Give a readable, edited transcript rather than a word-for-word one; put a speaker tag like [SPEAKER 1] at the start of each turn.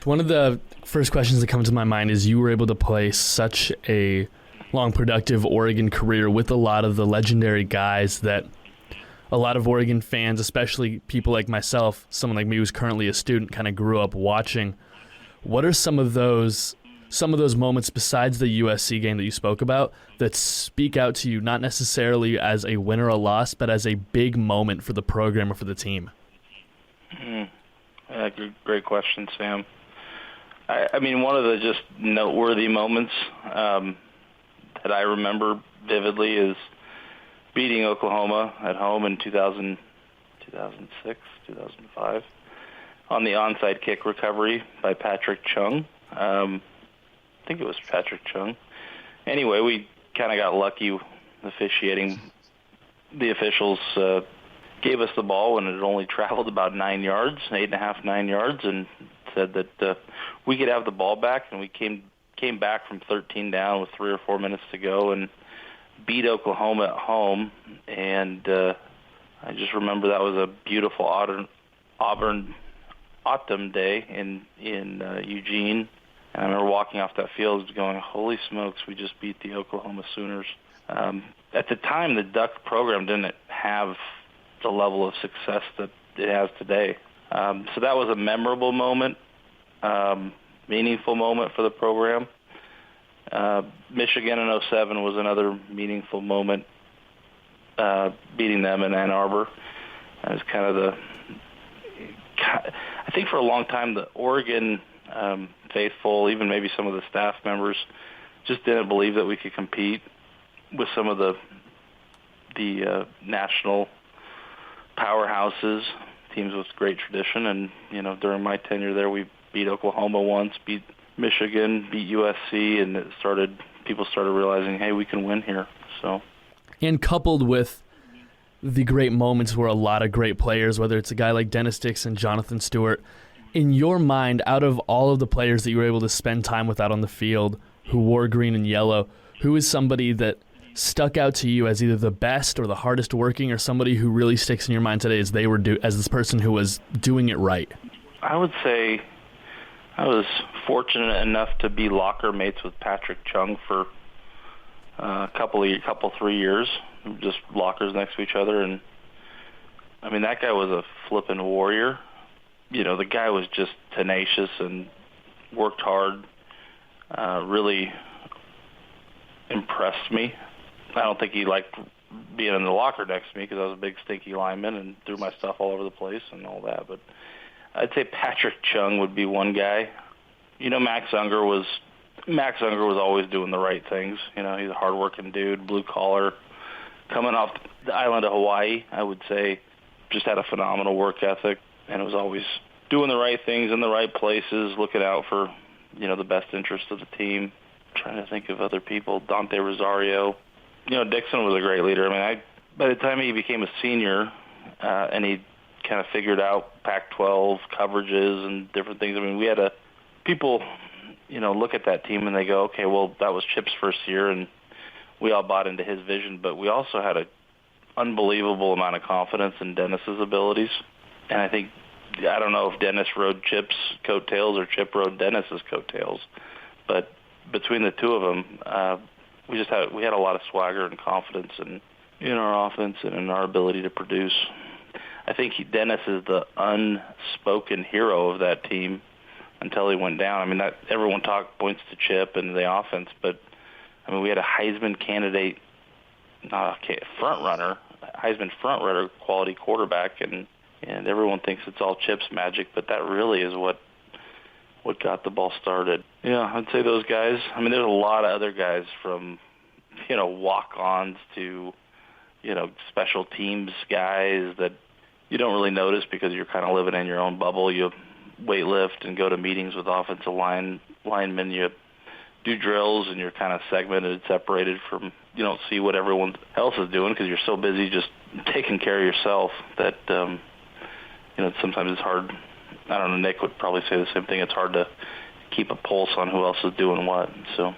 [SPEAKER 1] One of the first questions that comes to my mind is you were able to play such a long, productive Oregon career with a lot of the legendary guys that a lot of Oregon fans, especially people like myself, someone like me who's currently a student, kind of grew up watching. What are some of those moments besides the USC game that you spoke about that speak out to you, not necessarily as a win or a loss, but as a big moment for the program or for the team?
[SPEAKER 2] Yeah, great question, Sam. I mean, one of the just noteworthy moments that I remember vividly is beating Oklahoma at home in 2006, 2005 on the onside kick recovery by Patrick Chung. I think it was Patrick Chung. Anyway, we kind of got lucky officiating. The officials gave us the ball when it had only traveled about 9 yards, 8.5, 9 yards, and said that we could have the ball back, and we came back from 13 down with 3 or 4 minutes to go and beat Oklahoma at home. And I just remember that was a beautiful autumn day in Eugene. And I remember walking off that field going, holy smokes, we just beat the Oklahoma Sooners. At the time, the Duck program didn't have the level of success that it has today. So that was a memorable moment, meaningful moment for the program. Michigan in 2007 was another meaningful moment, beating them in Ann Arbor. That was kind of I think for a long time, the Oregon faithful, even maybe some of the staff members, just didn't believe that we could compete with some of the national powerhouses, teams with great tradition. And, during my tenure there, we beat Oklahoma once, beat Michigan, beat USC, and people started realizing, hey, we can win here. So,
[SPEAKER 1] and coupled with the great moments where a lot of great players, whether it's a guy like Dennis Dixon, Jonathan Stewart, in your mind, out of all of the players that you were able to spend time with out on the field who wore green and yellow, who is somebody that stuck out to you as either the best or the hardest working, or somebody who really sticks in your mind today as as this person who was doing it right?
[SPEAKER 2] I would say I was fortunate enough to be locker mates with Patrick Chung for a couple 3 years, just lockers next to each other. And I mean, that guy was a flippin' warrior. The guy was just tenacious and worked hard, really impressed me. I don't think he liked being in the locker next to me because I was a big stinky lineman and threw my stuff all over the place and all that. But I'd say Patrick Chung would be one guy. Max Unger was always doing the right things. He's a hardworking dude, blue collar. Coming off the island of Hawaii, I would say just had a phenomenal work ethic and was always doing the right things in the right places, looking out for, the best interest of the team. I'm trying to think of other people. Dante Rosario. Dixon was a great leader. I mean, by the time he became a senior and he kind of figured out Pac-12 coverages and different things, I mean, we had people, look at that team and they go, okay, well, that was Chip's first year, and we all bought into his vision, but we also had an unbelievable amount of confidence in Dennis's abilities. And I don't know if Dennis rode Chip's coattails or Chip rode Dennis's coattails, but between the two of them, we had a lot of swagger and confidence in our offense and in our ability to produce. I think Dennis is the unspoken hero of that team until he went down. I mean, everyone points to Chip and the offense, but I mean, we had a Heisman candidate, Heisman front runner, quality quarterback, and everyone thinks it's all Chip's magic, but that really is what got the ball started. Yeah, I'd say those guys. I mean, there's a lot of other guys from, walk-ons to, special teams guys that you don't really notice because you're kind of living in your own bubble. You weight lift and go to meetings with offensive linemen. You do drills and you're kind of segmented, separated from, you don't see what everyone else is doing because you're so busy just taking care of yourself that, sometimes it's hard. I don't know, Nick would probably say the same thing. It's hard to keep a pulse on who else is doing what. So